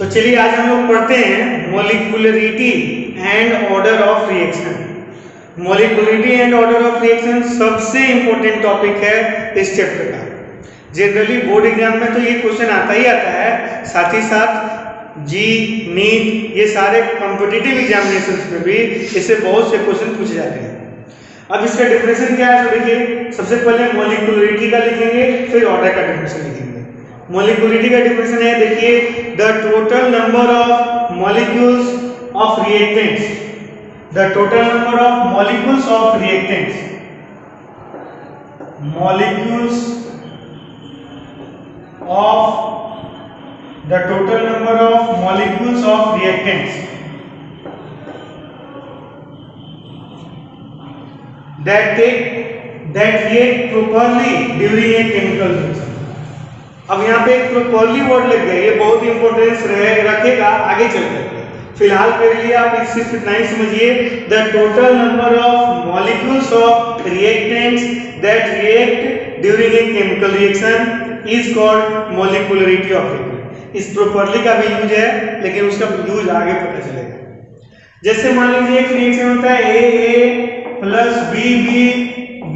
तो चलिए आज हम लोग पढ़ते हैं molecularity and order of reaction. Molecularity and order of reaction सबसे इंपॉर्टेंट टॉपिक है इस चैप्टर का। जनरली बोर्ड एग्जाम में तो ये क्वेश्चन आता ही आता है, साथ ही साथ जी नीट ये सारे कॉम्पिटिटिव एग्जामिनेशंस में भी इससे बहुत से क्वेश्चन पूछे जाते हैं। अब इसका डेफिनेशन क्या है, तो देखिए सबसे पहले मॉलिक्यूलरिटी का लिखेंगे, फिर ऑर्डर का डेफिनेशन लिखेंगे। मॉलिक्यूलरिटी का डेफिनेशन है, देखिए the total number of molecules of reactants, the total number of molecules of reactants, molecules of the total number of molecules of reactants that react properly during a chemical reaction। अब यहाँ पे एक properly word लग गया, ये बहुत importance रखेगा आगे चलकर। फिलहाल के लिए आप सिर्फ इतना ही समझिए, the total number of molecules of reactants that react during a chemical reaction is called molecularity of reactant। इस प्रॉपर्ली का भी यूज है, लेकिन उसका यूज आगे पता चलेगा। जैसे मान लीजिए एक रिएक्शन होता है A plus B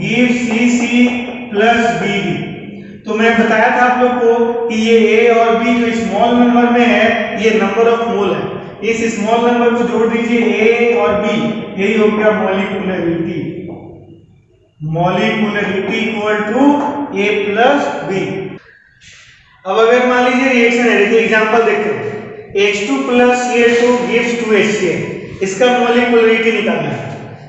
give C plus B। तो मैं बताया था आप लोग को कि ये A और B जो स्मॉल नंबर में है, ये नंबर ऑफ मोल है। इस स्मॉल नंबर को जोड़ दीजिए A और B, यही हो गया molecularity. Molecularity equal to A plus B। अब अगर मान लीजिए रिएक्शन है, देखिए एग्जांपल देखते हैं, H2 plus Cl2 gives 2HCl, इसका मॉलिक्यूलरिटी निकालना है।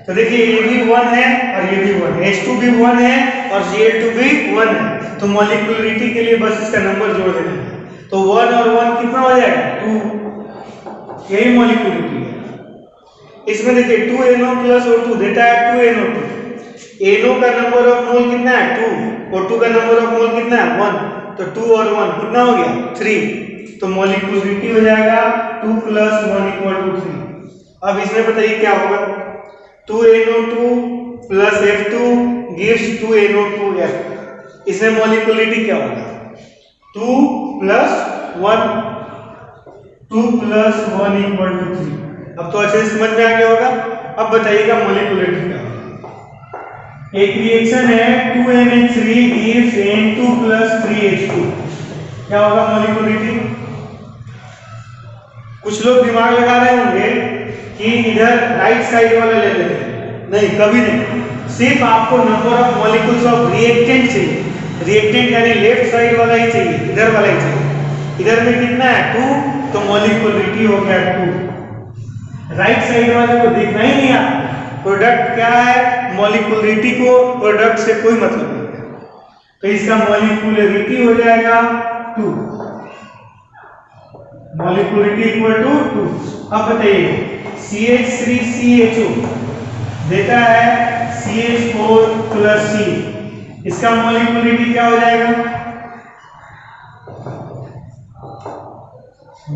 तो देखिए ये भी 1 है और ये भी 1 है, H2 भी 1 है और Cl2 भी 1 है। तो मॉलिक्यूलरिटी के लिए बस इसका नंबर जोड़ देना है, तो 1 और 1 कितना हो जाएगा 2, यही मॉलिक्यूलरिटी है। इसमें देखिए 2NO प्लस O2 देता है 2NO2। NO का नंबर ऑफ मोल कितना है 2, O2 का नंबर ऑफ मोल कितना है 1, तो 2 और 1 कितना हो गया 3। तो मॉलिक्यूलरिटी हो जाएगा 2 प्लस 1 इक्वल टू 3। अब इसमें बताइए क्या होगा, 2NO2 plus F2 gives 2NO2F। इसमें मॉलिक्यूलरिटी क्या होगा 2 प्लस 1 इक्वल टू 3। अब तो अच्छे से समझ में आ गया होगा। अब बताइएगा मॉलिक्यूलरिटी क्या होगा। एक रिएक्शन है 2NH3 gives N2 plus 3H2, क्या होगा मॉलिक्यूलरिटी। कुछ लोग दिमाग लगा रहे होंगे कि इधर राइट साइड वाला ले लेते हैं, नहीं कभी नहीं, सिर्फ आपको number of molecules of reactant चाहिए। रिएक्टेंट यानी लेफ्ट साइड वाला ही चाहिए, इधर वाला ही चाहिए। इधर में कितना है 2, तो मॉलिक्यूलरिटी हो गया 2। राइट साइड वाले को देखना ही नहीं आता, प्रोडक्ट क्या है, मॉलिक्यूलरिटी को प्रोडक्ट से कोई मतलब नहीं है, तो इसका मॉलिक्यूलरिटी हो जाएगा 2, मॉलिक्यूलरिटी इक्वल टू 2। अब बताइए CH3CHO देता है CH4 प्लस C, इसका मॉलिक्यूलरिटी क्या हो जाएगा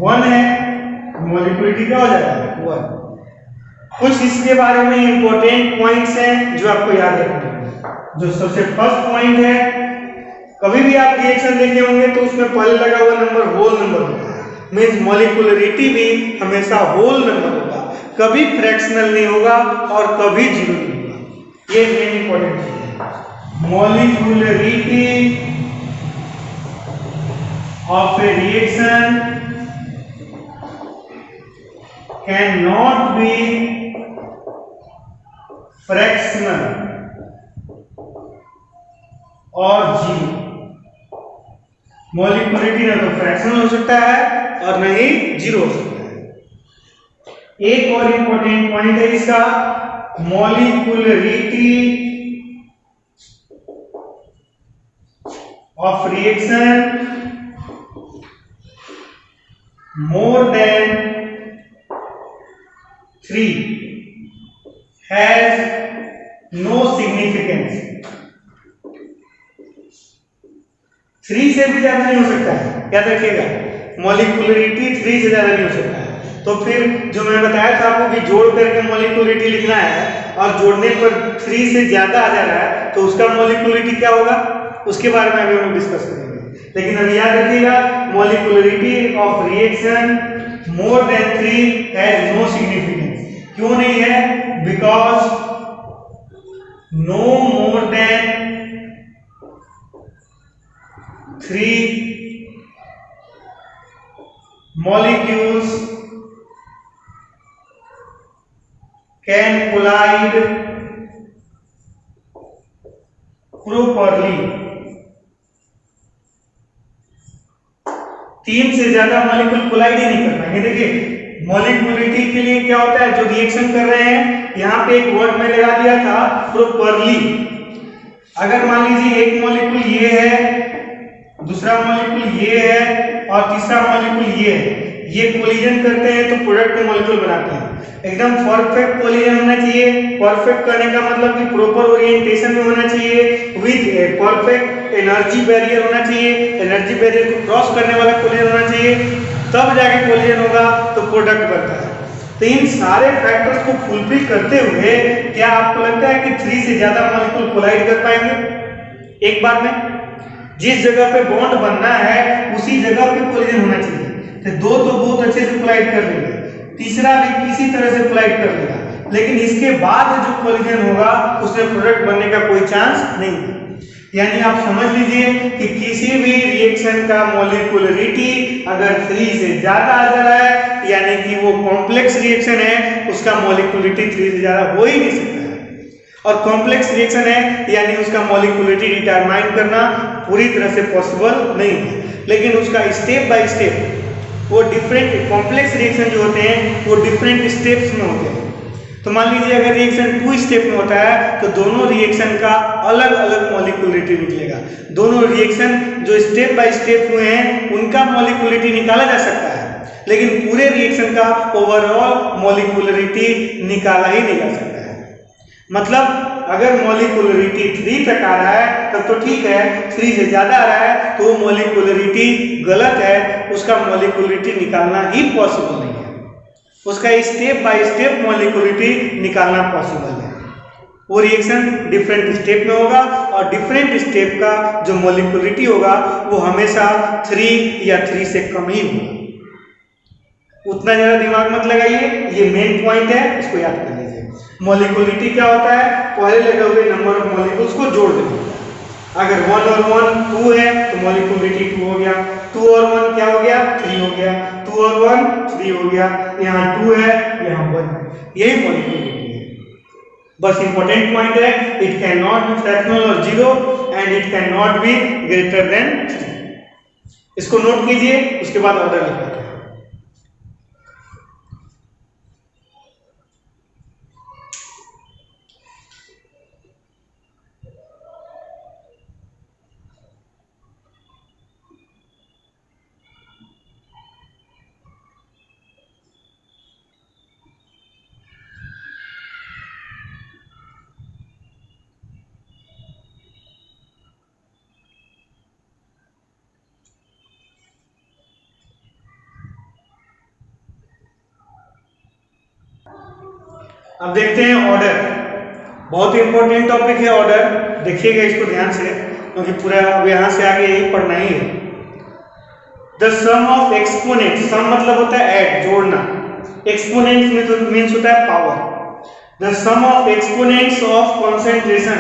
1 है, मॉलिक्यूलरिटी क्या हो जाएगा 1। कुछ इसके बारे में इंपॉर्टेंट पॉइंट्स हैं जो आपको याद रखने हैं। जो सबसे फर्स्ट पॉइंट है, कभी भी आप रिएक्शन देखे होंगे तो उसमें पहले लगा हुआ नंबर होल नंबर होता है, मींस मॉलिक्यूलरिटी भी हमेशा होल नंबर होगा, कभी फ्रैक्शनल नहीं होगा और कभी जीरो नहीं होगा। ये मेन इंपॉर्टेंट चीज है। Molecularity of A reaction cannot be fractional और जीरो। मॉलिक्यूलरिटी ना तो फ्रैक्शनल हो सकता है और न ही जीरो हो सकता है। एक और इंपॉर्टेंट पॉइंट है इसका, molecularity of reaction more than 3 has no significance। 3 से भी ज्यादा नहीं हो सकता है, याद रखिएगा मॉलिक्यूलरिटी 3 से ज्यादा नहीं हो सकता है। तो फिर जो मैं बताया था आपको कि जोड़ करके मॉलिक्यूलरिटी लिखना है और जोड़ने पर 3 से ज्यादा आ जा रहा है, तो उसका मॉलिक्यूलरिटी क्या होगा, उसके बारे में अभी हम डिस्कस करेंगे। लेकिन अभी याद रखिएगा molecularity of reaction more than 3 has no significance. क्यों नहीं है? Because no more than 3 molecules can collide properly। 3 से ज्यादा मॉलिक्यूल कोलाइड ही नहीं कर पाएंगे। देखिए मॉलिक्यूलिटी के लिए क्या होता है, जो रिएक्शन कर रहे हैं, यहां पे एक वर्ड में लगा दिया था प्रॉपरली। अगर मान लीजिए एक मॉलिक्यूल ये है, दूसरा मॉलिक्यूल ये है और तीसरा मॉलिक्यूल ये है, ये कोलिजन करते हैं तो प्रोडक्ट के मॉलिक्यूल बनाते हैं। एकदम परफेक्ट कोलिजन होना चाहिए। परफेक्ट करने का मतलब कि प्रॉपर ओरिएंटेशन में होना चाहिए, विद परफेक्ट एनर्जी बैरियर होना चाहिए, एनर्जी बैरियर को क्रॉस करने वाला कोलिजन होना चाहिए, तब जाके कोलिजन होगा तो प्रोडक्ट बनता है। तो इन सारे फैक्टर्स को फुलफिल करते हुए क्या आपको लगता है कि 3 से ज्यादा मॉलिक्यूल कोलाइड कर पाएंगे एक बार में? जिस जगह पे बॉन्ड बनना है उसी जगह पे कोलिजन होना चाहिए। तो दो तो बहुत अच्छे से कोलाइड कर लेंगे, तीसरा भी किसी तरह से कोलाइड कर लेगा, लेकिन इसके बाद जो कोलिजन होगा उसमें प्रोडक्ट बनने का कोई चांस नहीं है। यानी आप समझ लीजिए कि किसी भी रिएक्शन का मॉलिक्यूलरिटी अगर 3 से ज्यादा आ जा रहा है, यानी कि वो कॉम्प्लेक्स रिएक्शन है, उसका मॉलिक्यूलरिटी 3 से ज्यादा हो ही नहीं सकता है। और कॉम्प्लेक्स रिएक्शन है यानी उसका मॉलिक्यूलरिटी डिटरमाइन करना पूरी तरह से पॉसिबल नहीं है, लेकिन उसका स्टेप बाय स्टेप वो डिफरेंट कॉम्प्लेक्स रिएक्शन जो होते हैं वो डिफरेंट स्टेप्स में होते हैं। तो मान लीजिए अगर रिएक्शन 2 स्टेप में होता है तो दोनों रिएक्शन का अलग अलग मॉलिक्यूलरिटी निकलेगा। दोनों रिएक्शन जो स्टेप बाय स्टेप हुए हैं उनका मॉलिक्यूलरिटी निकाला जा सकता है, लेकिन पूरे रिएक्शन का ओवरऑल मॉलिक्यूलरिटी निकाला ही नहीं जा सकता है। मतलब अगर मॉलिक्यूलरिटी 3 तक आ रहा है तब तो ठीक है, 3 से ज्यादा आ रहा है तो मॉलिक्यूलरिटी गलत है, उसका मॉलिक्यूलरिटी निकालना ही पॉसिबल नहीं है, उसका स्टेप बाय स्टेप मॉलिक्यूलरिटी निकालना पॉसिबल है। वो रिएक्शन डिफरेंट स्टेप में होगा और डिफरेंट स्टेप का जो मॉलिक्यूलरिटी होगा वो हमेशा 3 या 3 से कम ही होगा। उतना ज्यादा दिमाग मत लगाइए, ये मेन पॉइंट है, इसको याद कर लीजिए। मॉलिक्यूलरिटी क्या होता है, पहले लगे हुए नंबर ऑफ मॉलिक्यूल्स को जोड़ देंगे। अगर 1 और 1 2 है तो मॉलिक्यूलरिटी 2 हो गया, 2 और 1 क्या हो गया, 3 हो गया, 2 और 1 3 हो गया, यहाँ 2 है यहाँ 1 है, यही मॉलिक्यूलरिटी है। बस इंपॉर्टेंट पॉइंट है, it can not be fractional और 0 and it can not be greater than 3। इसको नोट कीजिए, उसके बाद ऑर्डर लिखते हैं। अब देखते हैं ऑर्डर, बहुत इंपॉर्टेंट टॉपिक है ऑर्डर, देखिएगा इसको ध्यान से क्योंकि पूरा अब यहाँ से आगे यही पढ़ना ही है। द सम ऑफ एक्सपोनेंट, सम मतलब होता है ऐड, जोड़ना, एक्सपोनेंट्स में तो मीन्स होता है power. The sum of exponents of concentration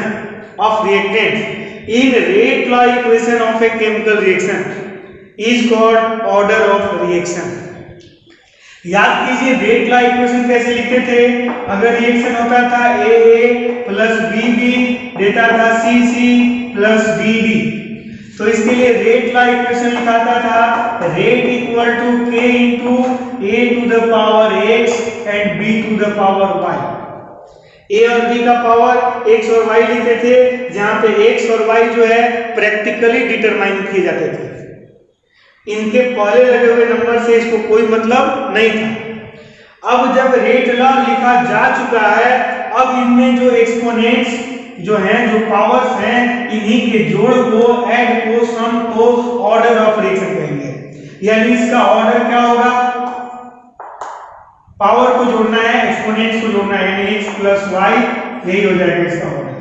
of reactant in rate law equation of a chemical reaction is called order of reaction. याद कीजिए रेट लॉ इक्वेशन कैसे लिखते थे, अगर रिएक्शन होता था AA प्लस BB देता था CC प्लस DD, तो इसके लिए रेट लॉ इक्वेशन लिखाता था rate equal to K into A to the power X and B to the power Y। A और B का पावर X और Y लिखते थे, जहां पे X और Y जो है प्रैक्टिकली डिटरमाइन किए जाते थे। इनके पहले लगे हुए नंबर से इसको कोई मतलब नहीं था। अब जब रेट लॉ लिखा जा चुका है, अब इनमें जो एक्सपोनेंट्स जो हैं, जो पावर्स हैं, इन्हीं के जोड़ को, ऐड को, सम को ऑर्डर ऑफ रिएक्शन कहेंगे। यानी इसका ऑर्डर क्या होगा, पावर को जोड़ना है, एक्सपोनेंट्स को जोड़ना है, यानी x प्लस y, यही हो जाएगा इसका ऑर्डर।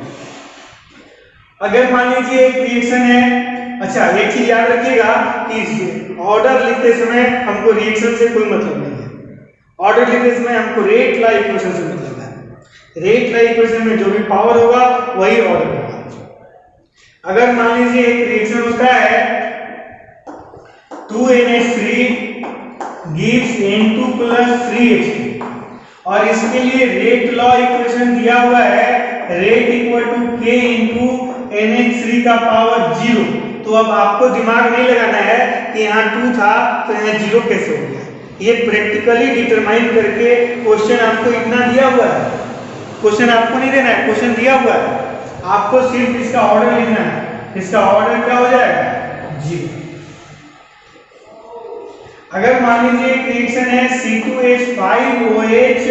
अगर मान लीजिए एक रिएक्शन है अच्छा, एक चीज याद रखिएगा कि ऑर्डर लिखते समय हमको रिएक्शन से कोई मतलब नहीं है। ऑर्डर लिखते समय हमको रेट लॉ इक्वेशन से मतलब है। रेट लॉ इक्वेशन में जो भी पावर होगा वही ऑर्डर होगा। अगर मान लीजिए एक रिएक्शन होता है 2NH3 gives N2 plus 3H2 और इसके लिए रेट लॉ इक्वेशन दिया हुआ है rate equal to K into NH3 का पावर 0। तो अब आपको दिमाग नहीं लगाना है कि यहाँ 2 था तो यहाँ 0 कैसे हो गया। ये प्रैक्टिकली डिटरमाइन करके क्वेश्चन आपको इतना दिया हुआ है। क्वेश्चन आपको नहीं देना है, क्वेश्चन दिया हुआ है, आपको सिर्फ इसका ऑर्डर लिखना है। इसका ऑर्डर क्या हो जाएगा? 0। अगर मान लीजिए एक रिएक्शन है C2H5OH,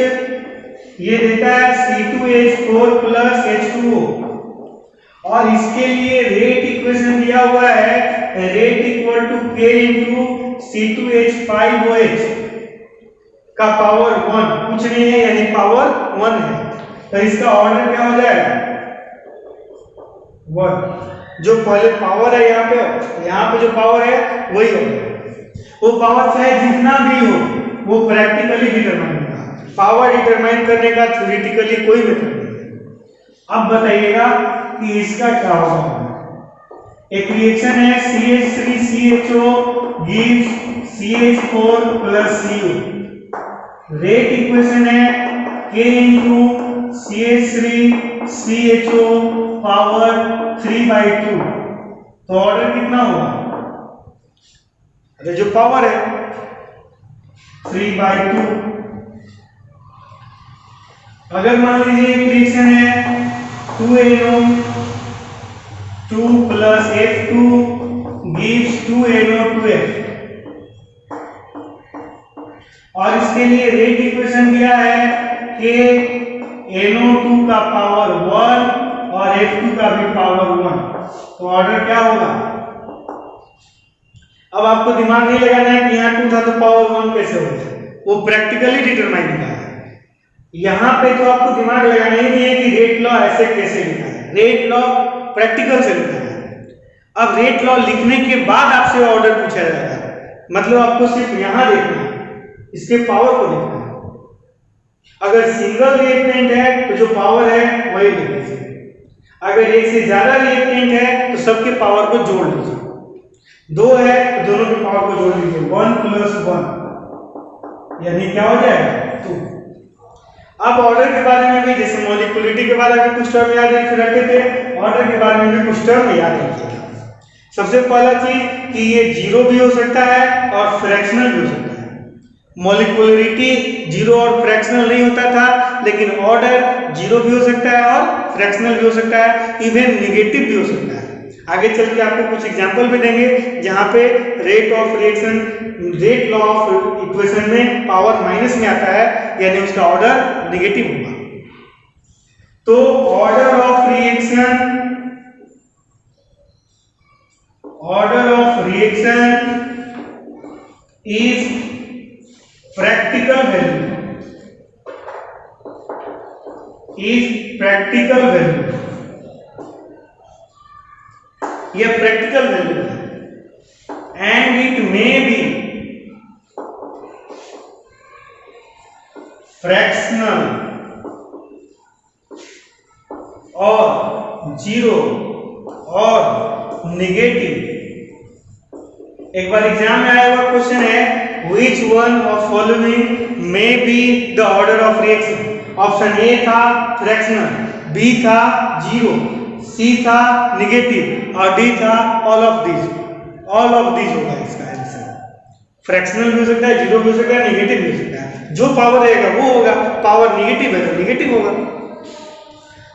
ये देता है C2H4 प्लस H2O और इसके लिए रेट इक्वेशन दिया हुआ है rate equal to K into C2H5OH का पावर 1, कुछ नहीं है यानी पावर 1 है। तो इसका ऑर्डर क्या हो जाएगा? 1। जो पहले पावर है यहाँ पे जो पावर है वही होगा। वो पावर चाहे जितना भी हो वो प्रैक्टिकली डिटरमाइन होगा। पावर डिटरमाइन करने का थ्योरेटिकली कोई मेथड नहीं है। अब बताइएगा कि इसका क्या होगा। एक रिएक्शन है CH3CHO gives CH4 plus Cu। Rate equation है K इंटू CH3CHO पावर 3/2। तो ऑर्डर कितना होगा? अरे जो पावर है 3/2। अगर मान लीजिए एक रिएक्शन है 2NO2 plus F2 gives 2NO2F और इसके लिए रेट इक्वेशन दिया है कि NO2 का पावर 1 और F2 का भी पावर 1। तो ऑर्डर क्या होगा? अब आपको दिमाग नहीं लगाना है कि यहाँ 2 था तो पावर 1 कैसे हो गया। वो प्रैक्टिकली डिटरमाइन होगा। यहाँ पे तो आपको दिमाग लगाना ही नहीं है कि रेट लॉ ऐसे कैसे लिखा है। रेट लॉ प्रैक्टिकल से लिखा है। अब रेट लॉ लिखने के बाद आपसे ऑर्डर पूछा जाएगा, मतलब आपको सिर्फ यहाँ देखना है, इसके पावर को देखना है। अगर सिंगल रिएक्टेंट है तो जो पावर है वही लिख लीजिए। अगर एक से ज्यादा रिएक्टेंट है तो सबके पावर को जोड़ लीजिए। 2 है तो दोनों के पावर को जोड़ लीजिए। 1 + 1 यानी क्या हो जाएगा? 2। अब ऑर्डर के बारे में भी, जैसे मॉलिक्यूलरिटी के बारे में कुछ टर्म याद रखे थे, ऑर्डर के बारे में भी कुछ टर्म याद रखिएगा। सबसे पहला चीज कि ये 0 भी हो सकता है और फ्रैक्शनल भी हो सकता है। मॉलिक्यूलरिटी 0 और फ्रैक्शनल नहीं होता था, लेकिन ऑर्डर 0 भी हो सकता है और फ्रैक्शनल भी हो सकता है, इवन नेगेटिव भी हो सकता है। आगे चल के आपको कुछ एग्जांपल भी देंगे जहां पे rate of reaction, rate law of equation में पावर माइनस में आता है, यानी उसका ऑर्डर नेगेटिव होगा। तो order of reaction is practical value, यह प्रैक्टिकल वैल्यू है and it may be fractional और 0 और नेगेटिव। एक बार एग्जाम में आया हुआ क्वेश्चन है which one of following may be the order of reaction। Option A था फ्रैक्शनल, बी था 0, सी था नेगेटिव और डी था all of this. All of this होगा इसका आंसर। फ्रैक्शनल भी हो सकता है, 0 भी हो सकता है, नेगेटिव भी हो सकता है। जो पावर रहेगा वो होगा। पावर नेगेटिव है तो नेगेटिव होगा।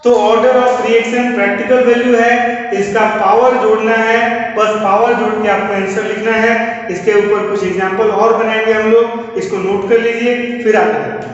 तो order of reaction practical value है, इसका पावर जोड़ना है, बस पावर जोड़ के आपको आंसर लिखना है। इसके ऊपर कुछ एग्जांपल और बनाएंगे हम लोग, इसको नोट कर लीजिए फिर आगे बढ़ते हैं।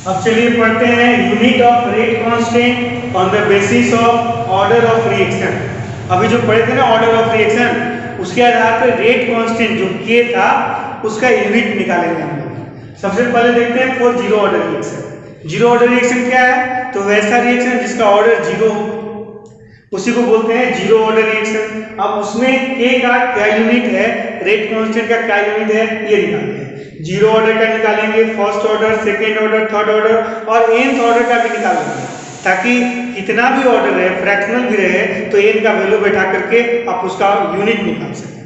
अब चलिए पढ़ते हैं unit of rate constant on the basis of order of reaction. अभी जो पढ़े थे ना ऑर्डर ऑफ रिएक्शन, उसके आधार पर रेट कांस्टेंट जो के था उसका यूनिट निकालेंगे हम लोग। सबसे पहले देखते हैं for zero order reaction. Zero order reaction क्या है? तो वैसा रिएक्शन जिसका ऑर्डर जीरो हो, उसी को बोलते हैं जीरो ऑर्डर रिएक्शन। अब उसमें के का क्या यूनिट है, रेट कांस्टेंट का क्या यूनिट है, ये निकालते हैं। जीरो ऑर्डर का निकालेंगे, first order, second order, third order और nth ऑर्डर का भी निकालेंगे, ताकि कितना भी ऑर्डर है, फ्रैक्शनल भी रहे, तो n का वैल्यू बैठा करके आप उसका यूनिट निकाल सकें।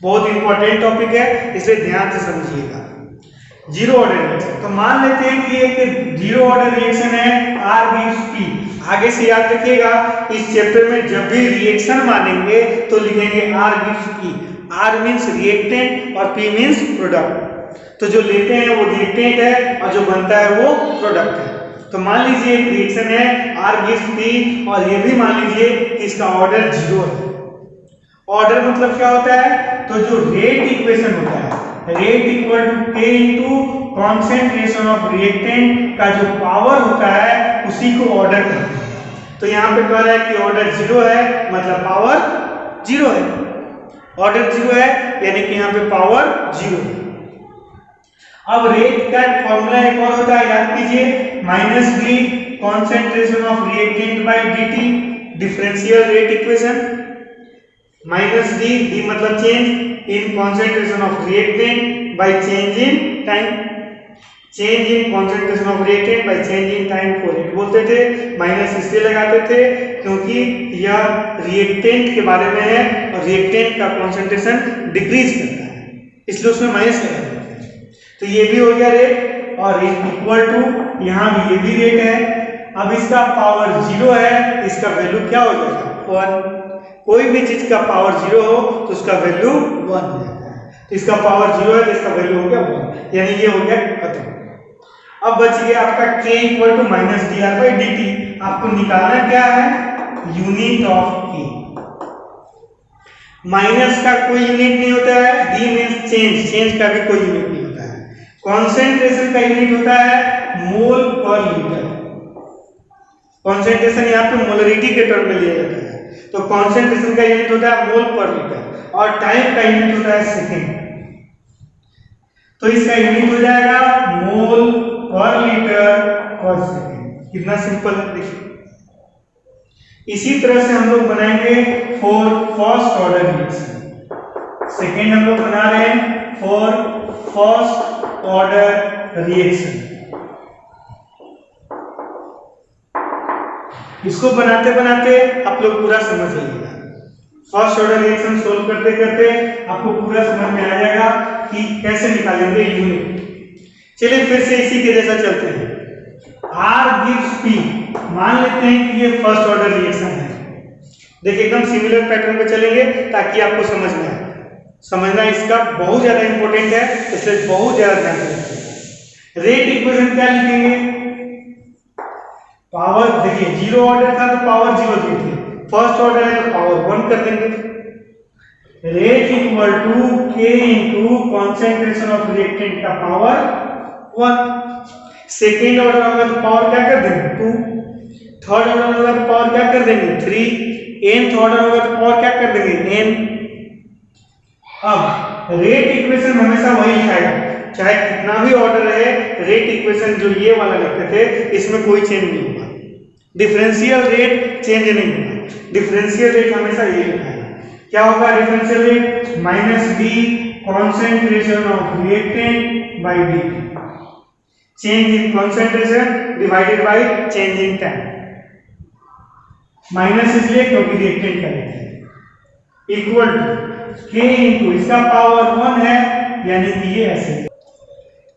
बहुत इंपॉर्टेंट टॉपिक है, इसे ध्यान से समझिएगा। जीरो ऑर्डर रिएक्शन, तो मान लेते हैं कि एक जीरो ऑर्डर रिएक्शन है R gives P। आगे से याद रखिएगा, इस चैप्टर में जब भी रिएक्शन मानेंगे तो लिखेंगे R gives P। R means reactant और P मीन्स प्रोडक्ट। तो जो लेते हैं वो रिएक्टेंट है और जो बनता है वो प्रोडक्ट है। तो मान लीजिए एक रिएक्शन है R gives P और ये भी मान लीजिए कि इसका ऑर्डर जीरो है। ऑर्डर मतलब क्या होता है? तो जो रेट इक्वेशन होता है, रेट इक्वल टू के इंटू कॉन्सेंट्रेशन ऑफ रिएक्टेंट का जो पावर होता है उसी को ऑर्डर कहते हैं। तो यहाँ पे कह रहा है कि ऑर्डर जीरो है, मतलब पावर जीरो है। ऑर्डर जीरो है यानी कि यहाँ पे पावर जीरो है। अब रेट का फॉर्मूला एक और होता है, याद कीजिए, minus D concentration of reactant by dt, differential rate equation. Minus D मतलब change in concentration of reactant by change in time. Change in concentration of reactant by change in time को rate बोलते थे। Minus इसलिए लगाते थे क्योंकि यह reactant के बारे में है और रिएक्टेंट का कॉन्सेंट्रेशन डिक्रीज करता है, इसलिए उसमें माइनस लगाते थे। तो ये भी हो गया रेट और इक्वल टू यहाँ भी ये भी रेट है। अब इसका पावर जीरो है, इसका वैल्यू क्या हो जाएगा? 1। कोई भी चीज का पावर जीरो हो तो उसका वैल्यू 1 हो जाता है। तो इसका पावर जीरो है तो इसका वैल्यू हो गया 1, यानी ये हो गया खत्म। अब बच गया आपका k equal to minus d r by d t. आपको निकालना क्या है? Unit of k। माइनस का कोई यूनिट नहीं होता है, डी मीन्स चेंज, चेंज का भी कोई यूनिट नहीं होता है। कॉन्सेंट्रेशन का यूनिट होता है मोल पर लीटर। कॉन्सेंट्रेशन यहाँ पे मोलरिटी के टर्म में लिया जाता है, तो कॉन्सेंट्रेशन का यूनिट होता है मोल पर लीटर और टाइम का यूनिट होता है सेकेंड। तो इसका यूनिट हो जाएगा मोल पर लीटर पर सेकेंड। कितना सिंपल है, देखिए। इसी तरह से हम लोग बनाएंगे for first order reaction. Second हम लोग बना रहे हैं फॉर फर्स्ट ऑर्डर रिएक्शन। इसको बनाते बनाते आप लोग पूरा समझ जाइएगा। फर्स्ट ऑर्डर रिएक्शन सोल्व करते करते आपको पूरा समझ में आ जाएगा कि कैसे निकालेंगे यूनिट। चलिए फिर से इसी के जैसा चलते हैं। R gives P, मान लेते हैं कि ये फर्स्ट ऑर्डर रिएक्शन है। देखिए एकदम सिमिलर पैटर्न पे चलेंगे ताकि आपको समझ में आए। समझना इसका बहुत ज्यादा इंपॉर्टेंट है, इसलिए बहुत ज्यादा ध्यान रखें। रेट इक्वेशन क्या लिखेंगे? पावर, देखिए जीरो ऑर्डर था तो पावर जीरो दी थी, फर्स्ट ऑर्डर है तो पावर 1 कर देंगे। रेट इक्वल टू के इंटू कॉन्सेंट्रेशन ऑफ रिएक्टेंट का पावर 1। सेकेंड ऑर्डर होगा तो पावर क्या कर देंगे? 2। थर्ड ऑर्डर होगा तो पावर क्या कर देंगे? 3। nth ऑर्डर होगा तो पावर क्या कर देंगे? n। अब रेट इक्वेशन हमेशा वही लिखाएगा, चाहे कितना भी ऑर्डर रहे। रेट इक्वेशन जो ये वाला लिखते थे इसमें कोई चेंज नहीं होगा। डिफरेंशियल रेट चेंज नहीं होगा, डिफरेंशियल रेट हमेशा ये लिखाएगा। क्या होगा differential rate? Minus D concentration of reactant bye D, change in concentration divided by change in time. Minus इसलिए क्योंकि रिएक्टेंट का रेट है, इक्वल टू के इंटू इसका पावर 1 है, यानी कि ये ऐसे।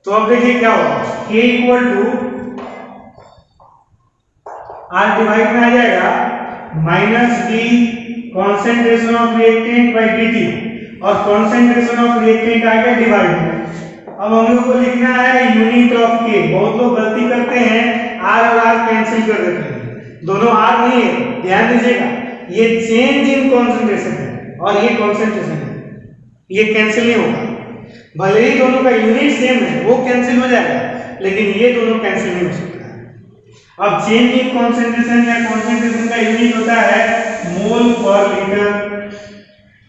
तो अब देखिए क्या होगा, के इक्वल टू आर डिवाइड में आ जाएगा minus D concentration of reactant bye D और कॉन्सेंट्रेशन ऑफ रिएक्टेंट आ गया डिवाइड में। अब हम लोग को लिखना है यूनिट ऑफ के। बहुत लोग गलती करते हैं, आर और आर कैंसिल कर देते हैं, दोनों आर नहीं है, ध्यान दीजिएगा। ये चेंज इन कॉन्सेंट्रेशन है और ये कॉन्सेंट्रेशन है, ये कैंसिल नहीं होगा। भले ही दोनों का यूनिट सेम है, वो कैंसिल हो जाएगा, लेकिन ये दोनों कैंसिल नहीं हो सकता है। अब चेंज इन कॉन्सेंट्रेशन या कॉन्सेंट्रेशन का यूनिट होता है मोल पर लीटर,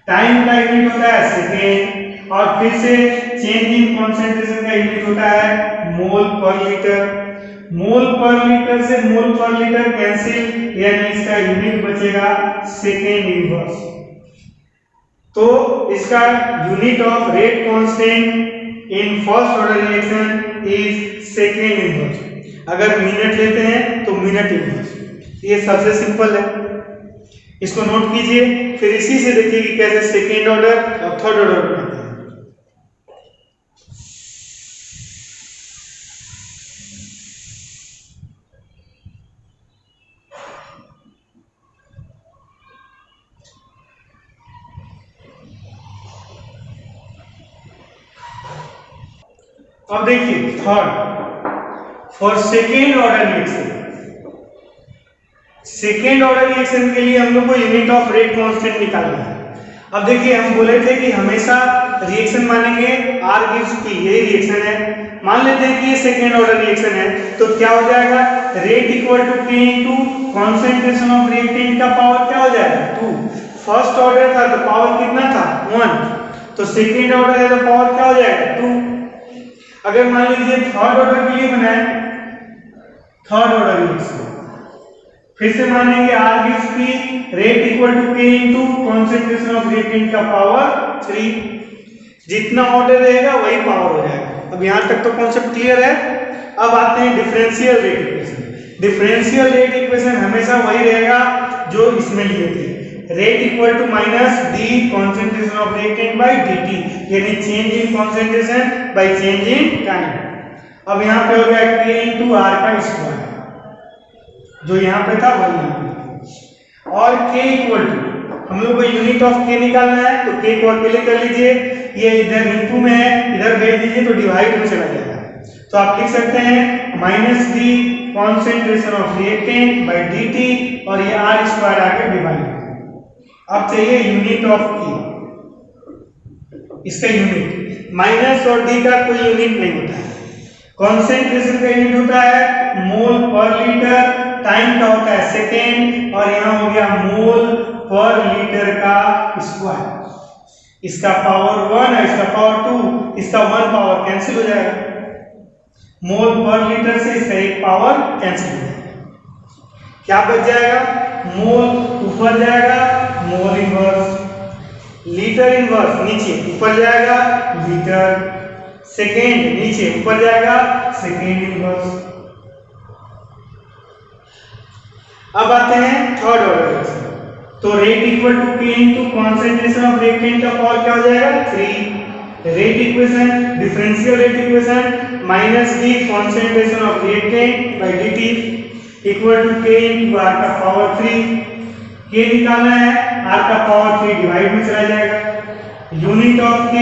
टाइम का यूनिट होता है सेकेंड, और फिर से चेंज इन कॉन्सेंट्रेशन का यूनिट होता है मोल पर लीटर। मोल पर लीटर से मोल पर लीटर कैंसिल, यानी इसका यूनिट बचेगा सेकेंड इनवर्स। तो इसका unit of rate constant in first order reaction is second inverse. अगर मिनट लेते हैं तो मिनट इनवर्स, ये सबसे सिंपल है, इसको नोट कीजिए। फिर इसी से देखिए कि कैसे सेकेंड ऑर्डर और थर्ड ऑर्डर बनाते हैं। अब देखिए third, for second order reaction, second order reaction के लिए हम लोग को यूनिट ऑफ रेट कांस्टेंट निकालना है। अब देखिए हम बोले थे कि हमेशा रिएक्शन मानेंगे R गिव्स P, यही रिएक्शन है। मान लेते हैं कि ये सेकेंड ऑर्डर रिएक्शन है, तो क्या हो जाएगा, rate equal to K into concentration of reactant का पावर क्या हो जाएगा 2। फर्स्ट ऑर्डर था तो पावर कितना था 1, तो सेकेंड ऑर्डर है तो पावर क्या हो जाएगा 2। अगर मान लीजिए थर्ड ऑर्डर के लिए बनाए, थर्ड ऑर्डर रिएक्शन फिर से मानेंगे R gives P, rate equal to K into concentration of reactant का पावर 3। जितना ऑर्डर रहेगा वही पावर हो जाएगा। अब यहां तक तो कॉन्सेप्ट क्लियर है। अब आते हैं differential rate equation. Differential rate equation हमेशा वही रहेगा जो इसमें लिए थे, rate equal to minus D concentration of reactant by dt, यानी change in concentration by change in time. अब यहां पे हो गया K इनटू R का स्क्वायर, जो यहाँ पे था वही यहाँ पे, और K इक्वल टू, हम लोग को यूनिट ऑफ K निकालना है तो K को अकेले कर लीजिए, ये इधर इनटू में है, इधर भेज दीजिए तो डिवाइड में चला जाएगा। तो आप लिख सकते हैं minus D concentration of reactant by dt, और ये R स्क्वायर आके डिवाइड। अब चाहिए यूनिट ऑफ K, इसका यूनिट, माइनस और डी का कोई यूनिट नहीं होता है। कॉन्सेंट्रेशन का यूनिट होता है मोल पर लीटर, टाइम का होता है सेकेंड, और यहां हो गया मोल पर लीटर का स्क्वायर। इसका पावर 1 है, इसका पावर 2, इसका 1 पावर कैंसिल हो जाएगा। मोल पर लीटर से इसका एक पावर कैंसिल हो जाएगा। क्या बच जाएगा, मोल ऊपर जाएगा मोल इनवर्स, लीटर इनवर्स नीचे ऊपर जाएगा लीटर, सेकेंड नीचे ऊपर जाएगा सेकेंड इनवर्स। अब आते हैं थर्ड ऑर्डर रिएक्शन। तो rate equal to K into concentration of reactant का पावर क्या हो जाएगा 3। Rate equation, differential rate equation, minus D concentration of reactant by dt equal to K into R का power 3। K निकालना है, R का power 3 divide में चला जाएगा। यूनिट ऑफ K,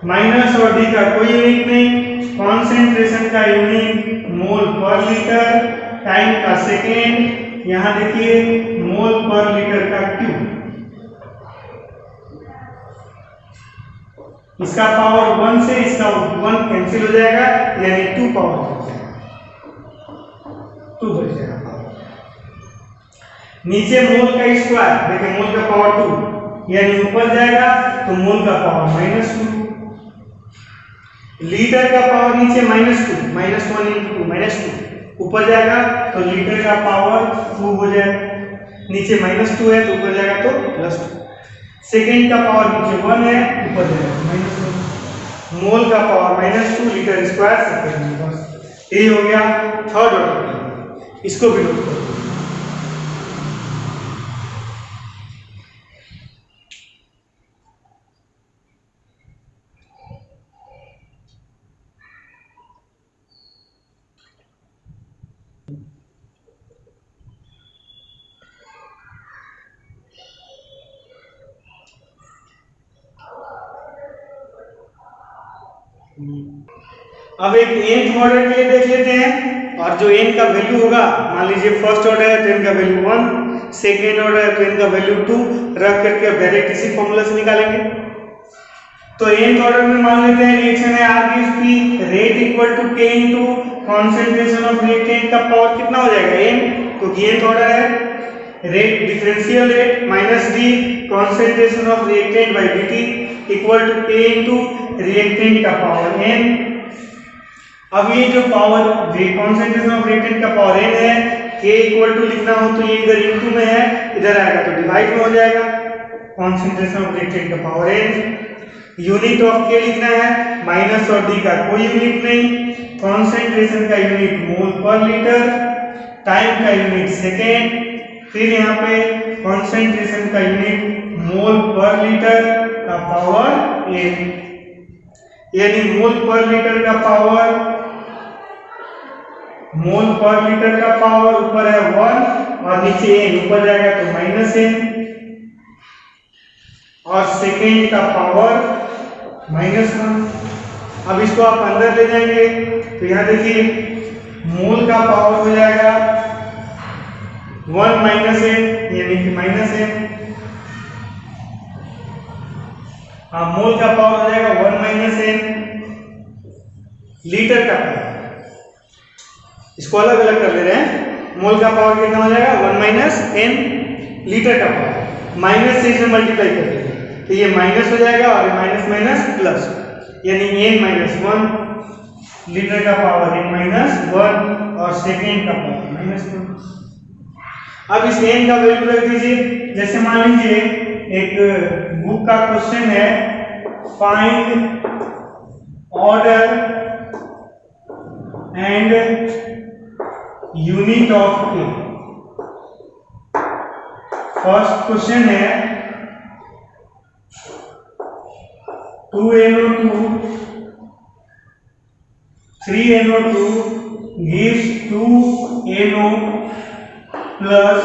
माइनस और डी का कोई यूनिट नहीं, कॉन्सेंट्रेशन का यूनिट मोल पर लीटर, टाइम का सेकेंड, यहां देखिए मोल पर लीटर का क्यूब, इसका पावर 1 से इसका 1 कैंसिल हो जाएगा, यानी 2 पावर बच जाएगा, 2 बच जाएगा पावर। नीचे मोल का स्क्वायर, देखिए मोल का पावर 2, यानी ऊपर जाएगा तो मोल का पावर -2, लीटर का पावर नीचे -2, -1 into 2 -2, ऊपर जाएगा तो लीटर का पावर 2 हो जाएगा। नीचे -2 है तो ऊपर जाएगा तो +2। सेकेंड का पावर नीचे 1 है, ऊपर जाएगा -1। मोल का पावर -2, लीटर स्क्वायर सेकेंड, बस ये हो गया थर्ड ऑर्डर। इसको भी नोट करो। अब एक nth ऑर्डर के लिए देख लेते हैं, और जो n का वैल्यू होगा, मान लीजिए फर्स्ट ऑर्डर है तो n का वैल्यू 1, सेकेंड ऑर्डर है तो n का वैल्यू 2, रख करके अब डायरेक्ट इसी फॉर्मूला से निकालेंगे। तो nth ऑर्डर में मान लेते हैं रिएक्शन है R gives P, rate equal to K into concentration of reactant का पावर कितना हो जाएगा n, क्योंकि nth ऑर्डर है, rate differential rate minus d concentration of reactant by dt equal to K into reactant का power n। अब ये जो पावर कॉन्सेंट्रेशन ऑफ रिएक्टेंट का पावर n है, K इक्वल टू लिखना हो तो ये इधर इनटू में है, इधर आएगा तो डिवाइड में हो जाएगा, कॉन्सेंट्रेशन ऑफ रिएक्टेंट का power n। Unit of K लिखना है, माइनस और D का कोई यूनिट नहीं, कॉन्सेंट्रेशन का यूनिट मोल पर लीटर, टाइम का यूनिट सेकेंड, फिर यहाँ पे कॉन्सेंट्रेशन का यूनिट मोल पर लीटर का पावर n, यानी मोल पर लीटर का पावर, मोल पर लीटर का पावर ऊपर है 1 और नीचे n, ऊपर जाएगा तो माइनस n, और सेकेंड का पावर -1। अब इसको आप अंदर ले जाएंगे तो यहाँ देखिए मोल का पावर हो जाएगा 1 माइनस n, यानी कि माइनस n। मोल का पावर हो जाएगा 1 माइनस n, लीटर का पावर, इसको अलग अलग कर ले रहे हैं। मोल का पावर कितना हो जाएगा 1 माइनस n, लीटर का पावर माइनस से इसमें मल्टीप्लाई कर देंगे तो ये माइनस हो जाएगा और माइनस माइनस प्लस, यानी n माइनस 1, लीटर का पावर n माइनस 1 और सेकेंड का पावर -1। अब इस n का वैल्यू रख दीजिए। जैसे मान लीजिए एक बुक का क्वेश्चन है, find order and unit of K। First question है 2NO2 3NO2 gives 2NO plus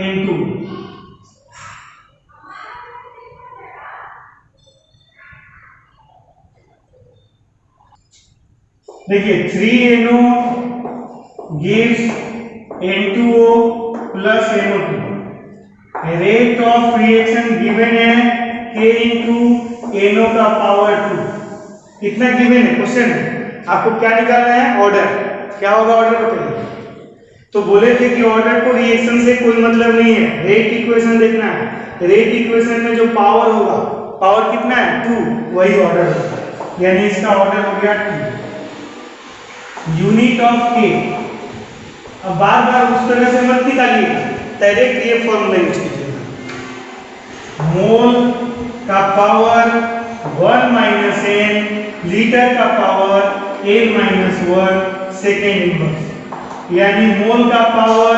N2। देखिए 3NO gives N2O plus NO2, rate of reaction given है K इंटू NO का पावर 2, कितना गिवन है क्वेश्चन है, आपको क्या निकालना है ऑर्डर, क्या होगा ऑर्डर बताइए। तो बोले थे कि ऑर्डर को रिएक्शन से कोई मतलब नहीं है, रेट इक्वेशन देखना है, रेट इक्वेशन में जो पावर होगा, पावर कितना है 2, वही ऑर्डर होगा, यानी इसका ऑर्डर हो गया 2। यूनिट ऑफ K, अब बार बार उस तरह से मत निकालिएगा, डायरेक्ट ये फॉर्मूला यूज कीजिएगा, मोल का पावर 1 माइनस n, लीटर का power n minus 1 second inverse, यानी मोल का power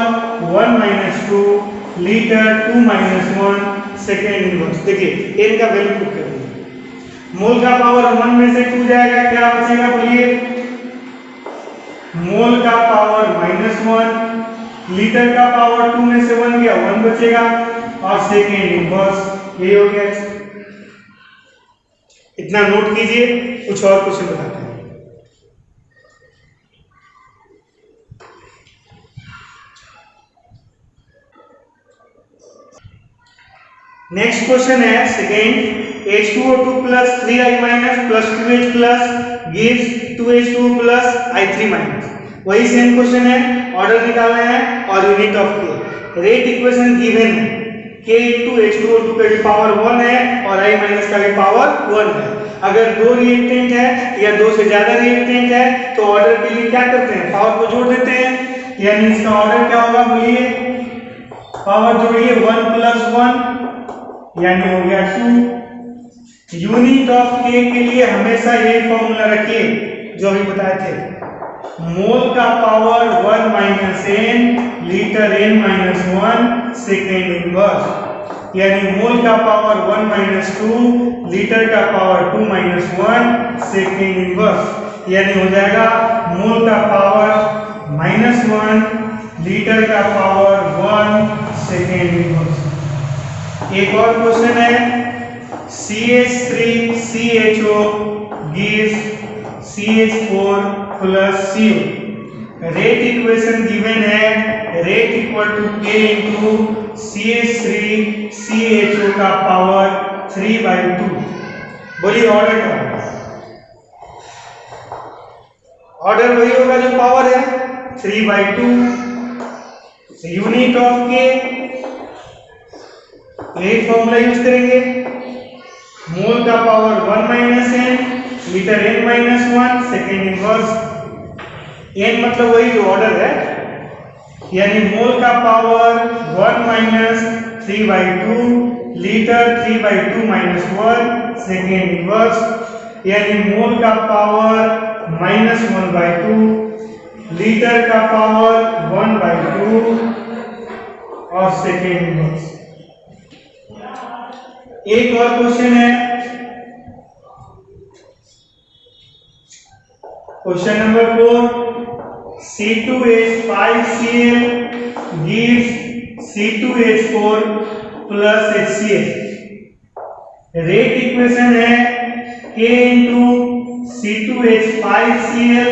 1 minus 2, litre 2 minus 1 second inverse. देखिए n का वैल्यू पुट कर दीजिए, मोल का पावर 1 में से 2 जाएगा, क्या बचेगा बोलिए, मोल का पावर -1, लीटर का पावर 2 में से 1 गया, 1 बचेगा, और सेकेंड इनवर्स, ये हो गया। इतना नोट कीजिए, कुछ और क्वेश्चन बताते हैं। नेक्स्ट क्वेश्चन है second, H2O2 plus 3I minus plus 2H plus gives 2H2O plus I3 minus। वही सेम क्वेश्चन है, ऑर्डर निकालना है और unit of K। Rate equation given है, K इंटू H2O2 का भी पावर 1 है और I माइनस का भी पावर 1 है। अगर दो रिएक्टेंट है या दो से ज्यादा रिएक्टेंट है तो ऑर्डर के लिए क्या करते हैं, पावर को जोड़ देते हैं, यानी इसका ऑर्डर क्या होगा बोलिए, पावर जोड़िए 1 प्लस 1 यानी हो गया 2। यूनिट ऑफ K के लिए हमेशा ये फॉर्मूला रखिए जो अभी बताए थे, मोल का power 1 minus n, litre n minus 1 second inverse, यानी मोल का पावर 1 माइनस 2, लीटर का पावर 2 माइनस 1 सेकेंड इनवर्स, यानी हो जाएगा मोल का पावर -1, लीटर का पावर 1 सेकेंड इनवर्स। एक और क्वेश्चन है, CH3CHO gives CH4 plus CO। Rate equation given है, rate equal to K into CH3CHO का पावर 3/2। बोलिए ऑर्डर क्या होगा? ऑर्डर वही होगा जो पावर है 3/2 यूनिट ऑफ के, यही फॉर्मूला यूज करेंगे। मोल का power 1 minus n, metre n minus 1, second inverse n मतलब वही जो ऑर्डर है, यानी मोल का power 1 minus 3/2 litre 3/2 minus 1 second inverse, यानी मोल का पावर -1/2 लीटर का पावर 1/2 और सेकेंड इनवर्स। एक और क्वेश्चन है, question number 4, C2H5Cl gives C2H4 plus HCl। Rate equation है K इंटू C2H5Cl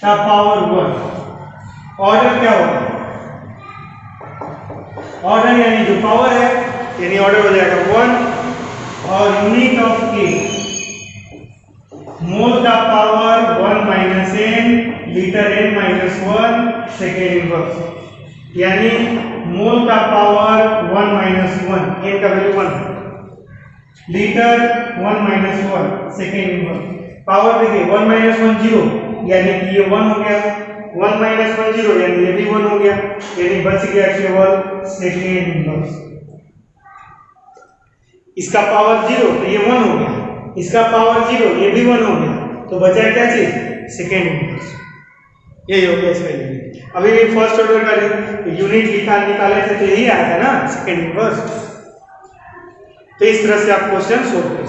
का पावर 1। ऑर्डर क्या होगा? ऑर्डर यानी जो पावर है, यानी ऑर्डर हो जाएगा 1 और यूनिट ऑफ K, मोल का power 1 minus n litre n minus 1 second inverse, यानी मोल का पावर 1 माइनस 1, n का value 1, litre 1 minus 1 second inverse. Power देखिए 1 माइनस 1 0, यानी कि ये 1 हो गया, 1 माइनस 1 0 यानी ये भी 1 हो गया, यानी बच गया केवल सेकेंड इनवर्स। इसका पावर 0 तो ये 1 हो गया, इसका पावर 0 ये भी 1 हो गया, तो बचा क्या चीज? Second inverse. यही हो गया इसका यूनिट। अभी भी फर्स्ट ऑर्डर का यूनिट निकाले थे तो यही आया था ना, सेकेंड इनवर्स। तो इस तरह से आप क्वेश्चन सोल्व कर